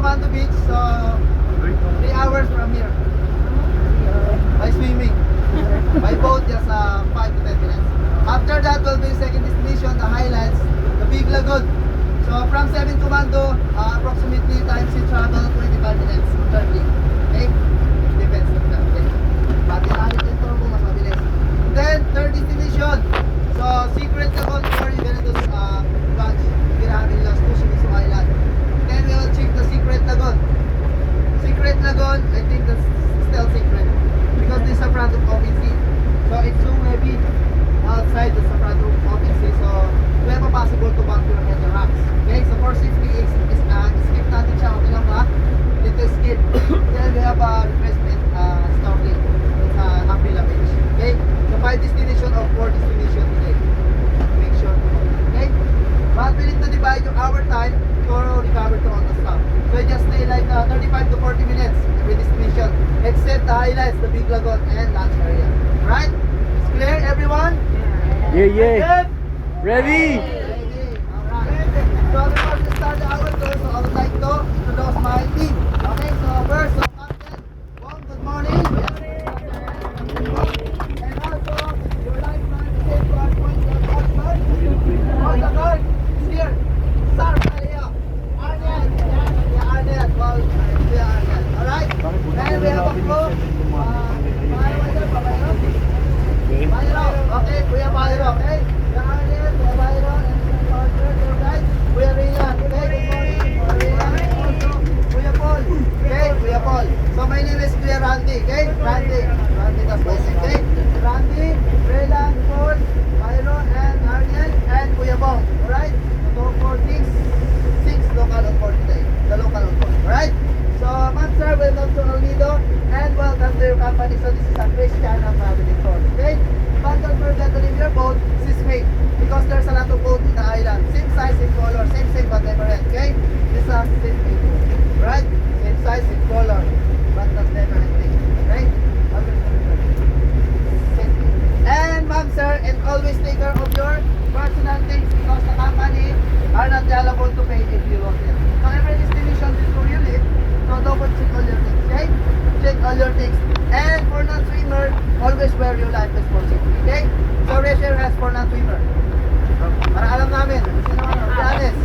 Commando Beach, so 3 hours from here. By swimming. By boat, just 5 to 10 minutes. After that will be second destination, the highlights, the Big Lagoon. So from 7 Commando, approximately time to travel 25 minutes, 30. Okay? Depends on that. Okay? But in alit ito mo, mas mabilis. Then, third destination. So, Secret Lagoon, where you're gonna do lunch. Giramin lang to Shimizu Island. Then, we will check the Secret Lagoon. Secret Lagoon, I think that's still secret. Because this is a front of OPC. So, it's so heavy outside the front of OPC. So, we have a possible to bump your head the rocks. Okay, so for safety, skip natin siya. Okay lang ba? Dito skip. Then, we have a replacement snorkeling. It's Ambila Beach. Okay, so 5 destination or 4 destination today. Make sure to know. Okay, but we need to divide your hour time to recover to all the stuff. So, you just stay like 35 to 40 minutes every destination. Except the highlights, the Big Lagoon and lunch area. Alright? It's clear, everyone? Yeah. Ready? Alright. So before we start the hour tour, so I would like to introduce my team. Okay, so first, so Captain Wong, good morning. And also, your lifeline, safeguard point, your husband. On the guard, is here. Sir Maria. Arnett. Yeah, Arnett. Well, yeah, Arnett. Alright? And we have a crew. Bayro. Okay, Kuya Bayro. Okay? Your Arnett, Kuya Bayro, and your partner, your guide, Kuya Rian. Okay, good morning. Kuya Rian. Also, Kuya Paul. Okay, Kuya Paul. So my name is Kuya Randy. Okay? Randy. Randy, that's my name. Okay? Randy, Relan, Paul, Bayro, and Ariel, and Kuya Bong. Alright? So for 6 local on board today. The local on board. Alright? So, ma'am sir, welcome to El Nido and welcome to your company. So this is a Christiana family tour. Okay? But don't forget to leave your boat Sismate because there's a lot of boats in the island. Same size, same color, same but never end. Okay? This is a Sismate boat. Right? Same size, same color, but not never ending. Right? And ma'am sir, and always take care of your personal things because the company are not liable to pay if you lost it. So every destination before you leave, so double check all your things, okay? Check all your things. And for non-swimmer, always wear your life vest for safety, okay? So raise your hands for non-swimmer. Para alam namin, sino ano, be honest.